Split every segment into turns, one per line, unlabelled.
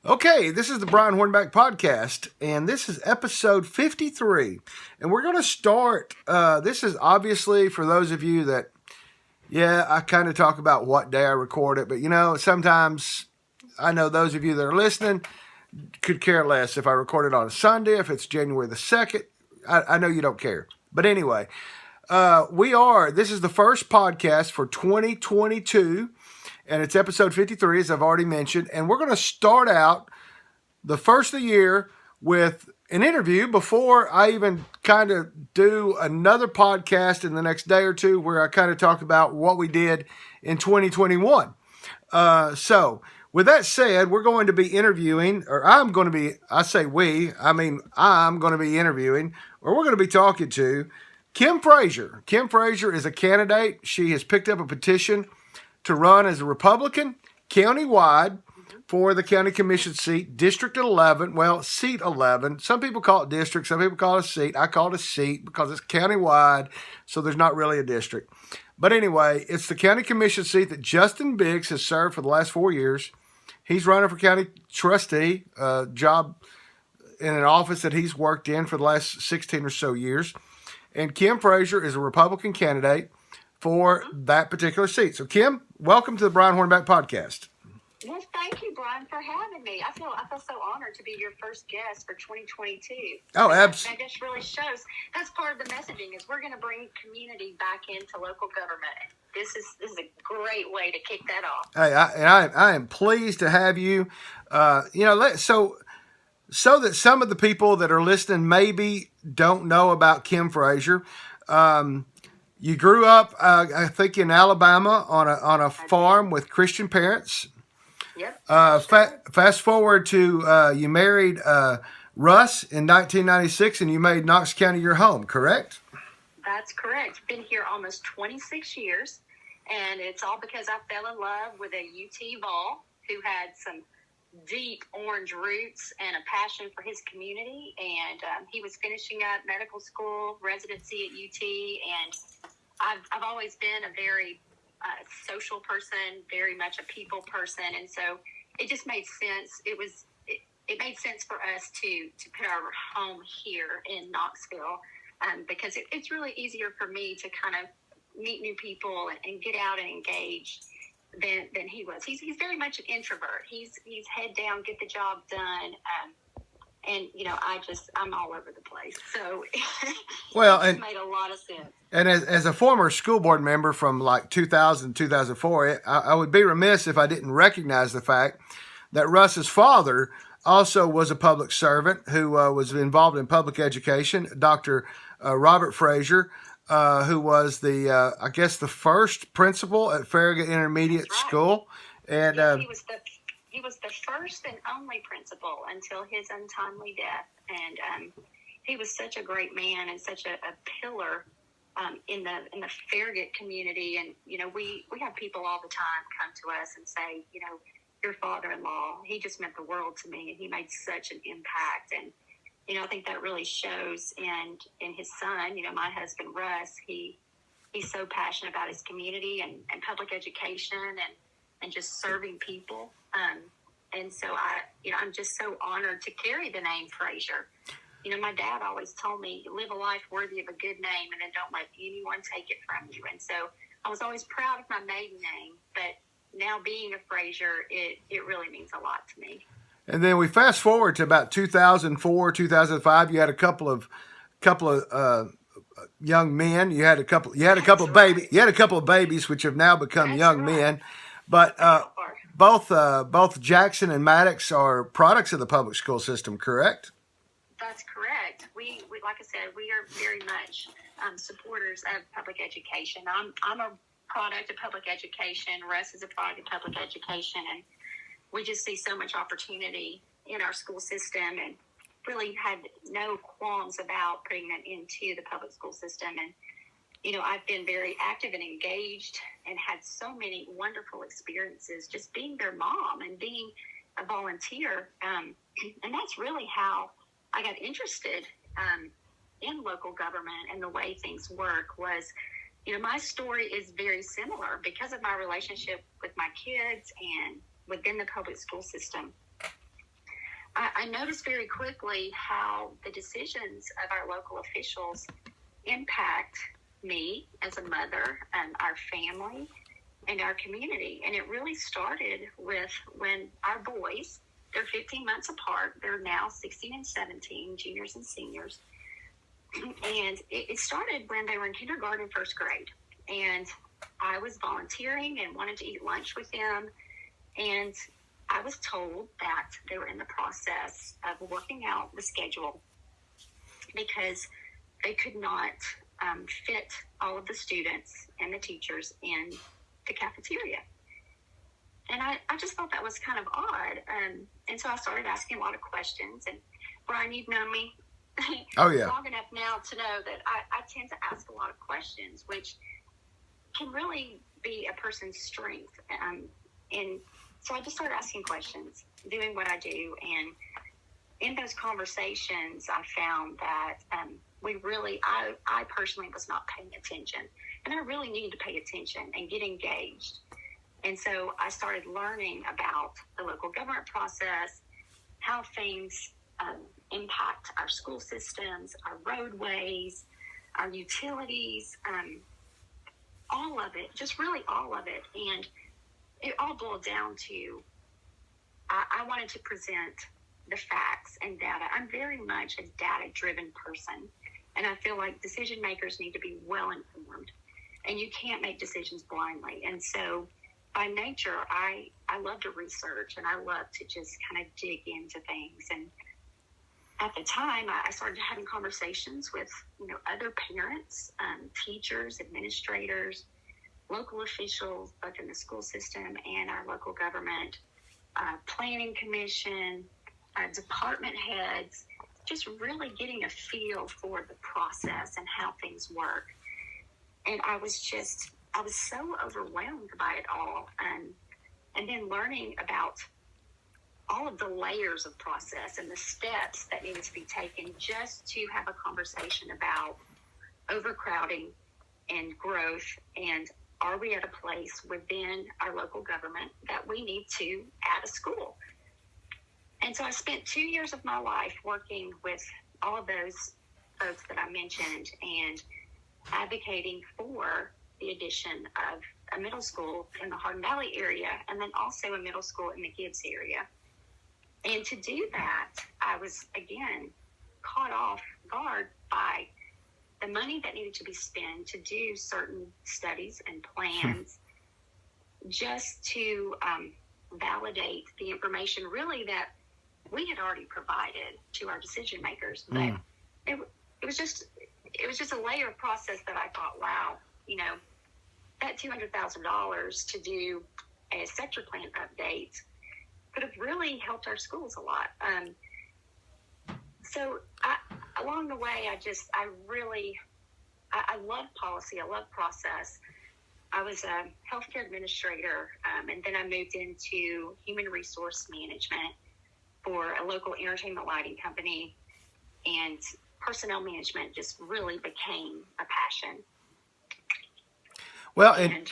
Okay, this is the Brian Hornback podcast, and this is episode 53. And we're going to start. This is obviously for those of you that, I kind of talk about what day I record it, but sometimes I know those of you that are listening could care less if I record it on a Sunday, if it's January the 2nd. I know you don't care. But anyway, this is the first podcast for 2022. And it's episode 53, as I've already mentioned. And we're going to start out the first of the year with an interview before I even kind of do another podcast in the next day or two where I kind of talk about what we did in 2021. So with that said, we're going to be interviewing, or I'm going to be interviewing, or we're going to be talking to Kim Frazier. Kim Frazier is a candidate. She has picked up a petition to run as a Republican countywide for the county commission seat, District 11, seat 11. Some people call it district, some people call it a seat. I call it a seat because it's countywide, so there's not really a district. But anyway, it's the county commission seat that Justin Biggs has served for the last 4 years. He's running for county trustee, a job in an office that he's worked in for the last 16 or so years. And Kim Frazier is a Republican candidate for that particular seat. So, Kim, welcome to the Brian Hornback podcast.
Well, thank you, Brian, for having me. I feel so honored to be your first guest for 2022.
Oh, absolutely.
That just really shows. That's part of the messaging is we're going to bring community back into local government. This is a great way to kick that off.
Hey, I am pleased to have you. So that some of the people that are listening maybe don't know about Kim Frazier. You grew up, I think, in Alabama on a farm with Christian parents.
Yep.
Fast forward to you married Russ in 1996, and you made Knox County your home, correct?
That's correct. Been here almost 26 years, and it's all because I fell in love with a UT Vol who had some deep orange roots and a passion for his community, and he was finishing up medical school residency at UT, and I've always been a very social person, very much a people person, and so it just made sense. It made sense for us to put our home here in Knoxville, because it's really easier for me to kind of meet new people and get out and engage than he was. He's very much an introvert. He's head down, get the job done. And, I'm all over the place. So it made a lot of sense.
And as a former school board member from like 2000, 2004, I would be remiss if I didn't recognize the fact that Russ's father also was a public servant who was involved in public education, Dr. Robert Frazier, who was the first principal at Farragut Intermediate School. And
he was the first and only principal until his untimely death. And he was such a great man and such a pillar in the Farragut community. And, we have people all the time come to us and say, your father-in-law, he just meant the world to me, and he made such an impact. And, I think that really shows in his son, my husband, Russ. He's so passionate about his community and public education and just serving people. And so I'm just so honored to carry the name Frazier. My dad always told me, live a life worthy of a good name and then don't let anyone take it from you. And so I was always proud of my maiden name, but now being a Frazier, it really means a lot to me.
And then we fast forward to about 2004, 2005. You had a couple of young men. You had a couple of babies, which have now become young men. But both Jackson and Maddox are products of the public school system, correct?
That's correct. We like I said, we are very much supporters of public education. I'm a product of public education. Russ is a product of public education, and we just see so much opportunity in our school system, and really had no qualms about putting them into the public school system. And I've been very active and engaged and had so many wonderful experiences just being their mom and being a volunteer. And that's really how I got interested in local government and the way things work was, my story is very similar because of my relationship with my kids and within the public school system. I noticed very quickly how the decisions of our local officials impact me as a mother, our family, and our community. And it really started with when our boys, they're 15 months apart, they're now 16 and 17, juniors and seniors. And it started when they were in kindergarten and first grade. And I was volunteering and wanted to eat lunch with them. And I was told that they were in the process of working out the schedule because they could not fit all of the students and the teachers in the cafeteria. And I just thought that was kind of odd. And so I started asking a lot of questions. And Brian, you've known me
Oh yeah.
long enough now to know that I tend to ask a lot of questions, which can really be a person's strength. And so I just started asking questions, doing what I do. And in those conversations, I found that I personally was not paying attention. And I really needed to pay attention and get engaged. And so I started learning about the local government process, how things impact our school systems, our roadways, our utilities, all of it, just really all of it. And it all boiled down to I wanted to present the facts and data. I'm very much a data-driven person, and I feel like decision makers need to be well informed, and you can't make decisions blindly. And so by nature, I love to research, and I love to just kind of dig into things. And at the time, I started having conversations with other parents, teachers, administrators, local officials, both in the school system and our local government, planning commission, department heads, just really getting a feel for the process and how things work. And I was so overwhelmed by it all. And then learning about all of the layers of process and the steps that needed to be taken just to have a conversation about overcrowding and growth, and are we at a place within our local government that we need to add a school? And so I spent 2 years of my life working with all of those folks that I mentioned and advocating for the addition of a middle school in the Hardin Valley area, and then also a middle school in the Gibbs area. And to do that, I was, again, caught off guard by the money that needed to be spent to do certain studies and plans just to validate the information really that we had already provided to our decision makers. But it was just a layer of process that I thought, wow, that $200,000 to do a sector plan update could have really helped our schools a lot. So along the way, I love policy. I love process. I was a healthcare administrator, and then I moved into human resource management for a local entertainment lighting company, and personnel management just really became a passion.
Well, and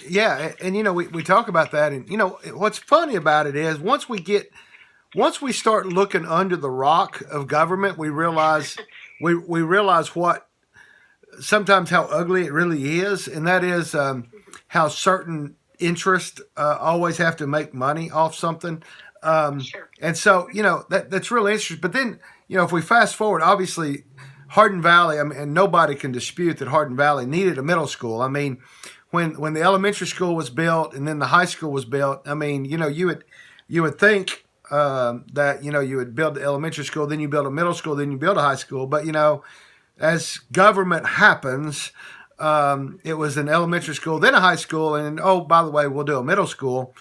we talk about that, and what's funny about it is once we start looking under the rock of government, we realize we realize what sometimes how ugly it really is, and that is how certain interests always have to make money off something.
Sure.
And so that's really interesting. But then if we fast forward, obviously Hardin Valley, and nobody can dispute that Hardin Valley needed a middle school. I mean, when the elementary school was built and then the high school was built, I mean, you would think that you would build the elementary school, then you build a middle school, then you build a high school. But as government happens, it was an elementary school, then a high school, and oh, by the way, we'll do a middle school.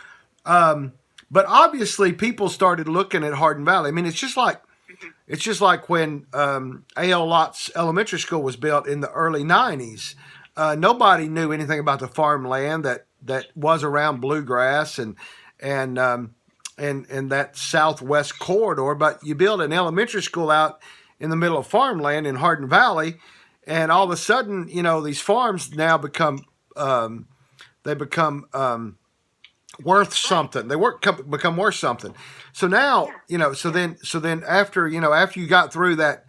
But obviously, people started looking at Hardin Valley. I mean, it's just like when A.L. Lott's elementary school was built in the early '90s. Nobody knew anything about the farmland that was around Bluegrass and that southwest corridor. But you build an elementary school out in the middle of farmland in Hardin Valley, and all of a sudden, these farms now become worth something. They become worth something. So now, so then after you got through that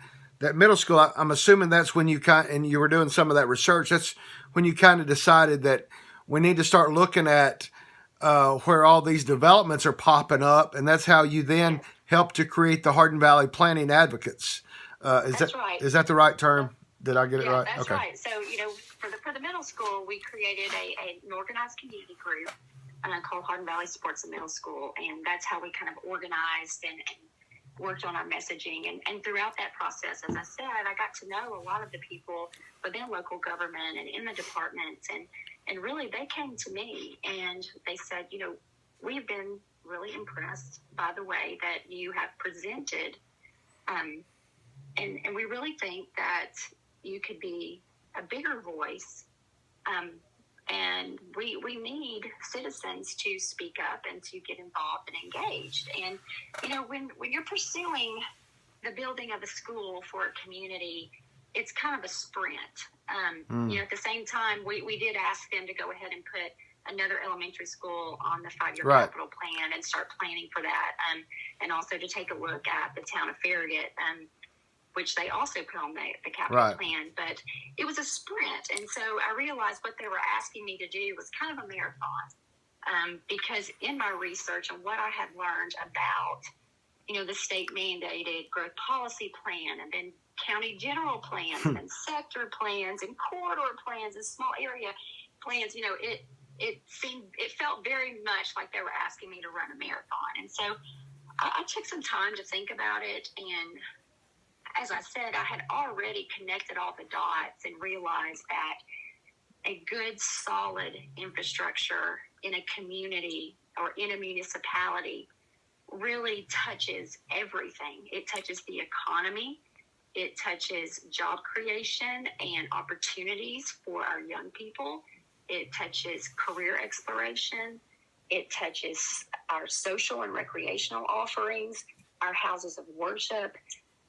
middle school, I'm assuming that's when and you were doing some of that research. That's when you kind of decided that we need to start looking at where all these developments are popping up, and that's how you then help to create the Hardin Valley Planning Advocates.
That's right.
Is that the right term? Did I get it right?
That's right. So, for the middle school, we created an organized community group called Hardin Valley Sports and Middle School, and that's how we kind of organized and worked on our messaging. And throughout that process, as I said, I got to know a lot of the people within local government and in the departments, and really they came to me and they said, we've been really impressed by the way that you have presented, and we really think that you could be a bigger voice, and we need citizens to speak up and to get involved and engaged. And when you're pursuing the building of a school for a community, it's kind of a sprint. At the same time, we did ask them to go ahead and put another elementary school on the 5-year capital plan and start planning for that, and also to take a look at the town of Farragut, which they also put on the capital plan. But it was a sprint. And so I realized what they were asking me to do was kind of a marathon, because in my research and what I had learned about, the state mandated growth policy plan, and then county general plans and sector plans and corridor plans and small area plans, it felt very much like they were asking me to run a marathon. And so I took some time to think about it, and as I said, I had already connected all the dots and realized that a good, solid infrastructure in a community or in a municipality really touches everything. It touches the economy. It touches job creation and opportunities for our young people. It touches career exploration. It touches our social and recreational offerings, our houses of worship.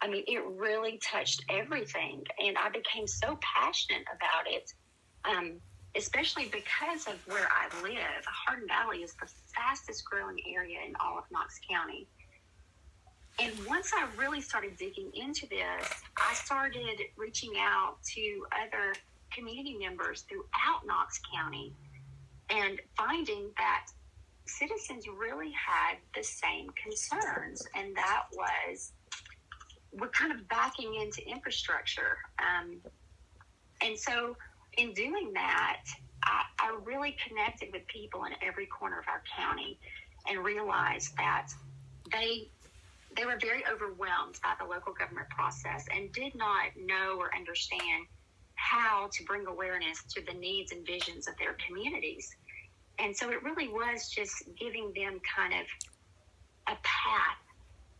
I mean, it really touched everything, and I became so passionate about it, especially because of where I live. Hardin Valley is the fastest growing area in all of Knox County. And once I really started digging into this, I started reaching out to other community members throughout Knox County and finding that citizens really had the same concerns, and that was we're kind of backing into infrastructure. And so in doing that, I really connected with people in every corner of our county and realized that they were very overwhelmed by the local government process and did not know or understand how to bring awareness to the needs and visions of their communities. And so it really was just giving them kind of a path,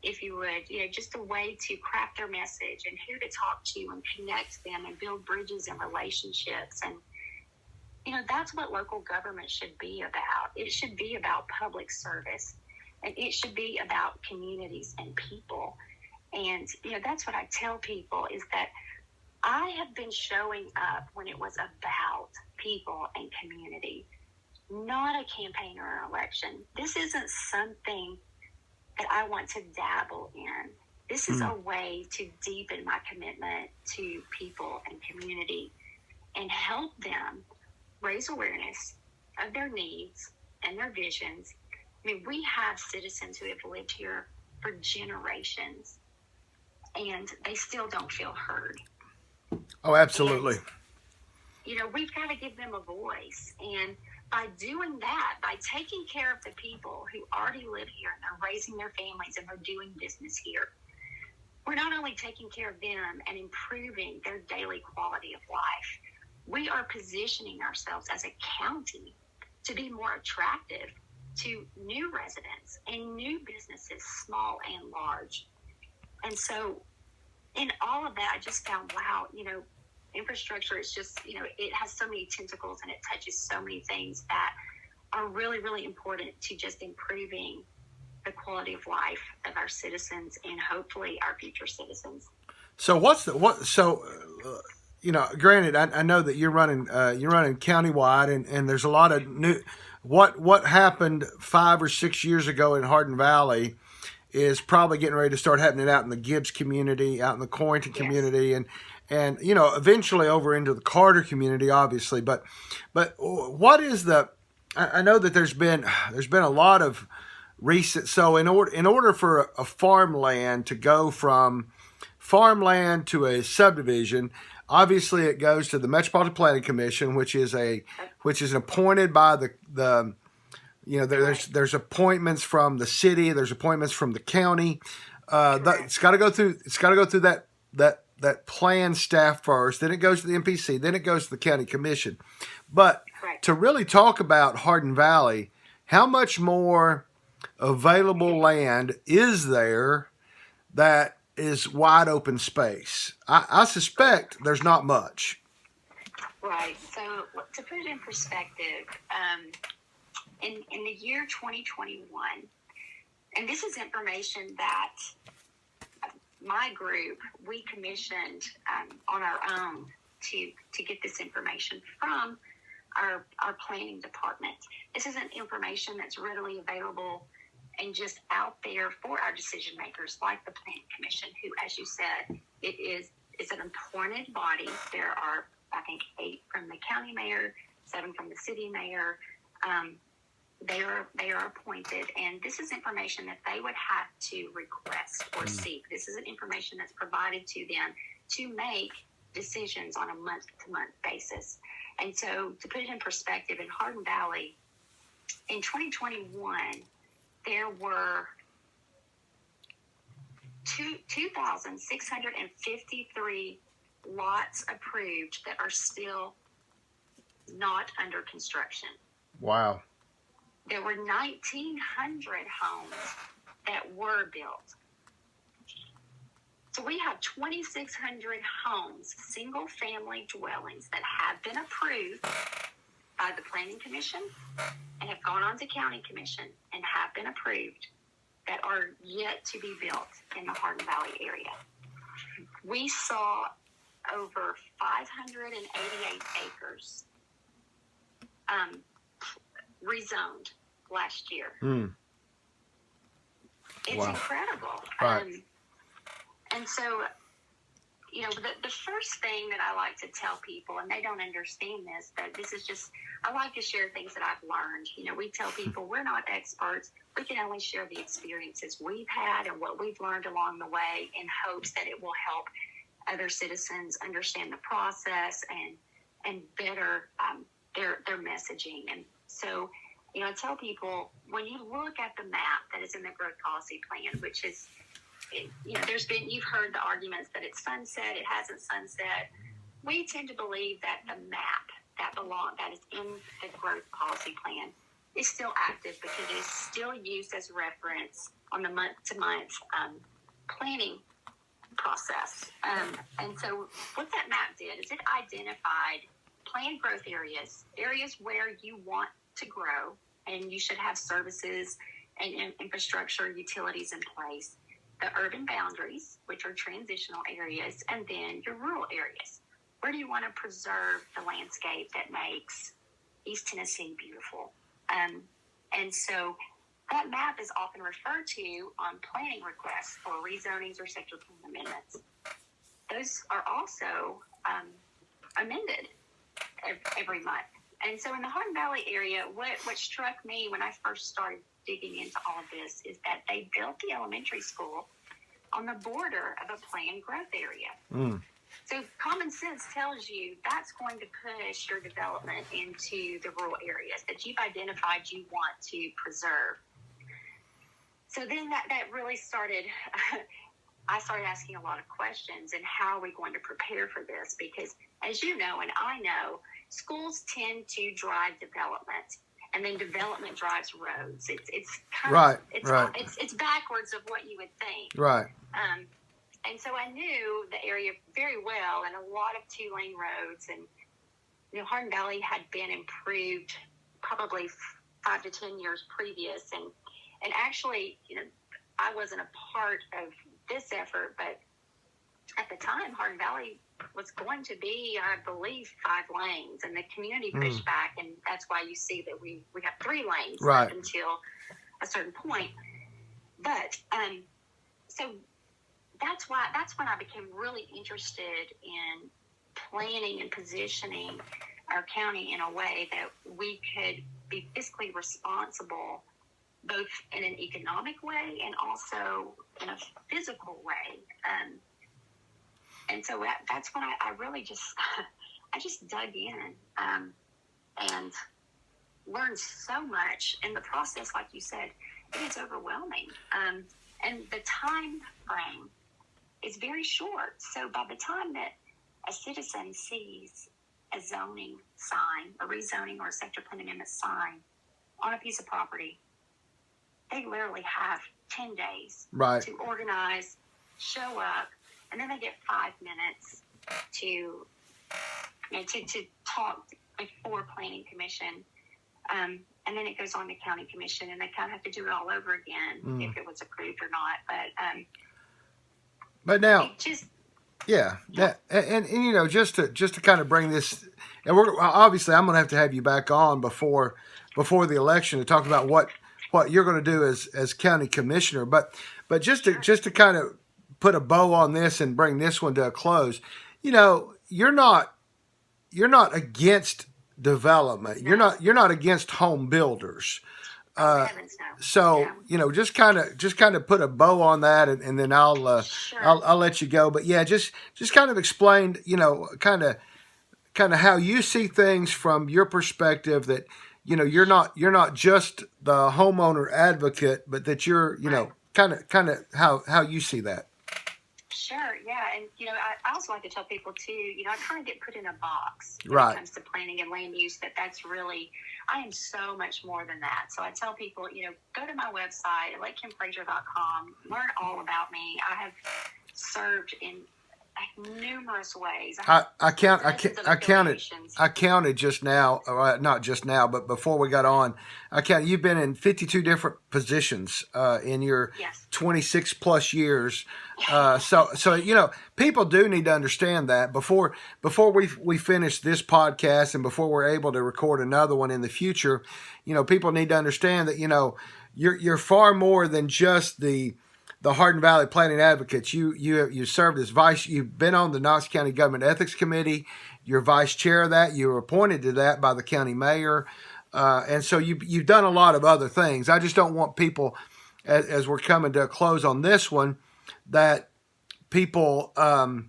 if you would, just a way to craft their message and who to talk to and connect them and build bridges and relationships. And, that's what local government should be about. It should be about public service, and it should be about communities and people. And, that's what I tell people is that I have been showing up when it was about people and community, not a campaign or an election. This isn't something that I want to dabble in. This is a way to deepen my commitment to people and community and help them raise awareness of their needs and their visions. I mean, we have citizens who have lived here for generations, and they still don't feel heard.
Oh, absolutely.
And, we've got to give them a voice. And by doing that, by taking care of the people who already live here and they're raising their families and they're doing business here, we're not only taking care of them and improving their daily quality of life, we are positioning ourselves as a county to be more attractive to new residents and new businesses, small and large. And so in all of that, I just found, wow, infrastructure is just, it has so many tentacles and it touches so many things that are really, really important to just improving the quality of life of our citizens and hopefully our future citizens.
So granted, I know that you're running countywide, and there's a lot of new. What happened 5 or 6 years ago in Hardin Valley is probably getting ready to start happening out in the Gibbs community, out in the Corrington community, and eventually over into the Carter community, obviously. But what is the? I know that there's been a lot of recent. So in order for a farmland to go from farmland to a subdivision, obviously it goes to the Metropolitan Planning Commission, which is appointed by the there's appointments from the city, there's appointments from the county. It's got to go through that plan staff first, then it goes to the MPC, then it goes to the county commission. But to really talk about Hardin Valley, how much more available land is there that is wide open space? I suspect there's not much.
Right. So to put it in perspective, in the year 2021, and this is information that my group, we commissioned on our own to get this information from our planning department. This isn't information that's readily available and just out there for our decision makers, like the Planning Commission, who, as you said, it's an appointed body. There are, I think, 8 from the county mayor, 7 from the city mayor. They are appointed, and this is information that they would have to request or seek. This isn't information that's provided to them to make decisions on a month-to-month basis. And so, to put it in perspective, in Hardin Valley, in 2021, there were 2,653 lots approved that are still not under construction.
Wow.
There were 1,900 homes that were built. So we have 2,600 homes, single-family dwellings, that have been approved by the Planning Commission and have gone on to County Commission and have been approved, that are yet to be built in the Hardin Valley area. We saw over 588 acres rezoned last year. It's incredible.
Right.
And so, the first thing that I like to tell people, and they don't understand this, but this is just, I like to share things that I've learned. We tell people we're not experts. We can only share the experiences we've had and what we've learned along the way, in hopes that it will help other citizens understand the process and better their messaging. And so, I tell people, when you look at the map that is in the growth policy plan, which is, you've heard the arguments that it's sunset, it hasn't sunset. We tend to believe that the map that is in the growth policy plan is still active, because it is still used as reference on the month-to-month planning process. And so what that map did is it identified planned growth areas where you want to grow, and you should have services and infrastructure, utilities in place. The urban boundaries, which are transitional areas, and then your rural areas. Where do you want to preserve the landscape that makes East Tennessee beautiful? And so that map is often referred to on planning requests for rezonings or sector plan amendments. Those are also amended every month. And so in the Hardin Valley area, what struck me when I first started digging into all of this is that they built the elementary school on the border of a planned growth area. So common sense tells you that's going to push your development into the rural areas that you've identified you want to preserve. So then that really started, I started asking a lot of questions, and how are we going to prepare for this? Because as you know, and I know, schools tend to drive development, and then development drives roads. It's kind of, it's backwards of what you would think.
Right.
And so I knew the area very well, and a lot of 2-lane roads, and Hardin Valley had been improved probably 5 to 10 years previous, and actually, I wasn't a part of this effort, but at the time, Hardin Valley was going to be, I believe, 5 lanes, and the community pushed back, and that's why you see that we have 3 lanes
right.
up until a certain point. But so that's when I became really interested in planning and positioning our county in a way that we could be fiscally responsible, both in an economic way and also in a physical way. And so that's when I really just I just dug in and learned so much. In the process, like you said, it is overwhelming. And the time frame is very short. So by the time that a citizen sees a zoning sign, a rezoning or a sector plan amendment sign on a piece of property, they literally have 10 days
right.
to organize, show up, and then they get 5 minutes to talk before Planning Commission. And then it goes on to County Commission, and they kind of have to do it all over again if it was approved or not.
But now,
just
yeah, that, and you know, just to kind of bring this, and we're obviously I'm going to have you back on before the election to talk about what you're going to do as county commissioner. But just to kind of put a bow on this and bring this one to a close, you know, you're not against development.
No.
You're not against home builders.
Heavens no.
So
Yeah.
you know, just kind of put a bow on that, and then
Sure.
I'll let you go. But yeah, just kind of explain, you know, kind of how you see things from your perspective. That you know, you're not just the homeowner advocate, but that you're, you know, kind of how you see that.
Sure, yeah, and you know, I also like to tell people too, you know, I kind of get put in a box when
Right.
it comes to planning and land use. That's really, I am so much more than that. So I tell people, you know, go to my website, lakekimfrazier.com, learn all about me. I have served in numerous ways.
I counted just now, not just now, but before we got on, I counted. You've been in 52 different positions in your 26 plus years. So you know, people do need to understand that before we finish this podcast and before we're able to record another one in the future, you know, people need to understand that, you know, you're far more than just the Hardin Valley Planning Advocates. You served as you've been on the Knox County Government Ethics Committee. You're vice chair of that. You were appointed to that by the county mayor. And so you've done a lot of other things. I just don't want people, as we're coming to a close on this one, that people to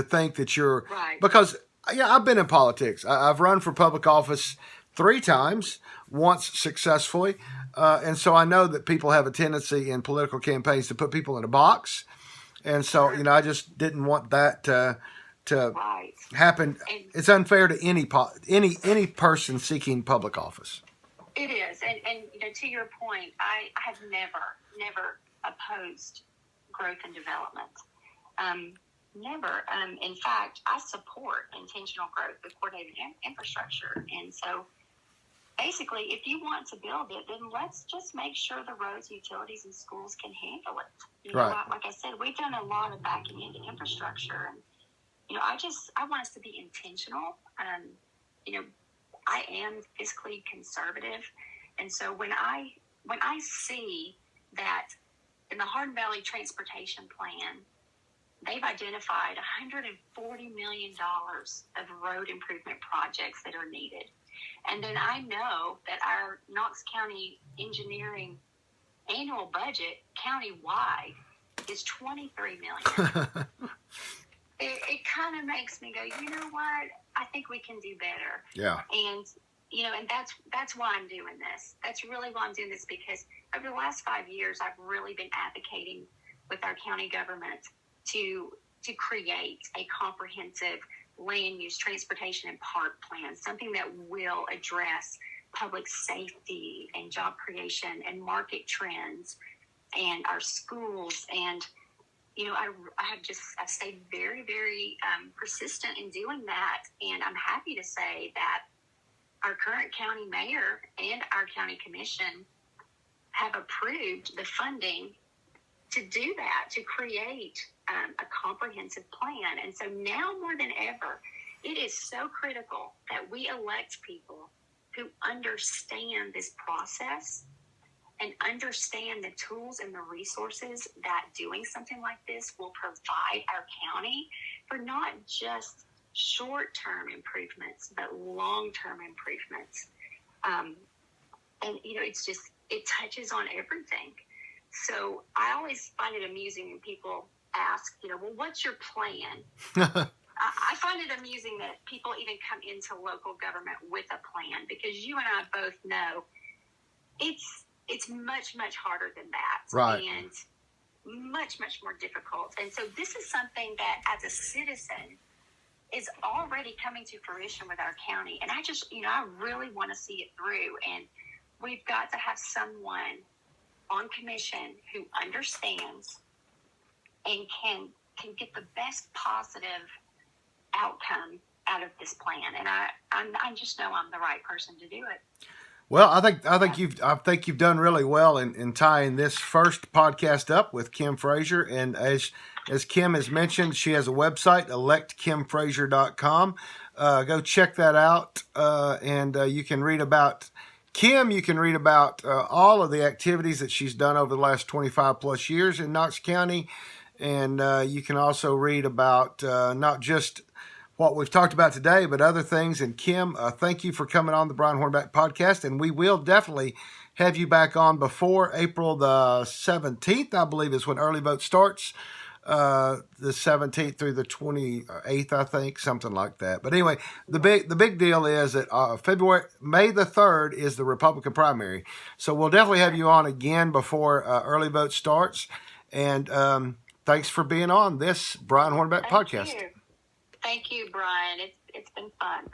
think that you're
right.
Because yeah, I've been in politics. I've run for public office 3 times, once successfully. And so I know that people have a tendency in political campaigns to put people in a box. And so, you know, I just didn't want that to
right.
happen.
And
it's unfair to any person seeking public office.
it is. And you know, to your point, I have never opposed growth and development. Never. In fact, I support intentional growth with coordinated infrastructure. And so basically, if you want to build it, then let's just make sure the roads, utilities, and schools can handle it. You know,
Right.
like I said, we've done a lot of backing into infrastructure, and you know, I want us to be intentional. You know, I am fiscally conservative, and so when I see that in the Hardin Valley Transportation Plan, they've identified $140 million of road improvement projects that are needed. And then I know that our Knox County engineering annual budget countywide is $23 million. It kind of makes me go, you know what? I think we can do better.
Yeah.
And you know, and that's why I'm doing this. That's really why I'm doing this, because over the last 5 years, I've really been advocating with our county government to create a comprehensive land use, transportation, and park plan, something that will address public safety and job creation and market trends and our schools. And, you know, I've stayed very, very persistent in doing that. And I'm happy to say that our current county mayor and our county commission have approved the funding to do that, to create a comprehensive plan. And so now more than ever, it is so critical that we elect people who understand this process and understand the tools and the resources that doing something like this will provide our county for not just short-term improvements, but long-term improvements. And, it touches on everything. So I always find it amusing when people ask, well, what's your plan? I find it amusing that people even come into local government with a plan, because you and I both know it's much, much harder than that.
Right.
And much, much more difficult. And so this is something that as a citizen is already coming to fruition with our county. And I just, I really want to see it through. And we've got to have someone on commission who understands and can get the best positive outcome out of this plan. And I just know I'm the right person to do it.
Well, I think you've done really well in tying this first podcast up with Kim Frazier. And as Kim has mentioned, she has a website, electkimfrazier.com. Go check that out, and you can read about Kim. You can read about all of the activities that she's done over the last 25 plus years in Knox County, and you can also read about not just what we've talked about today, but other things. And Kim, thank you for coming on the Brian Hornback podcast. And we will definitely have you back on before April the 17th, I believe is when early vote starts. The 17th through the 28th, I think, something like that. But anyway, the big deal is that May the 3rd is the Republican primary. So we'll definitely have you on again before early vote starts. And thanks for being on this Brian Hornback podcast.
Thank you, Brian. It's been fun.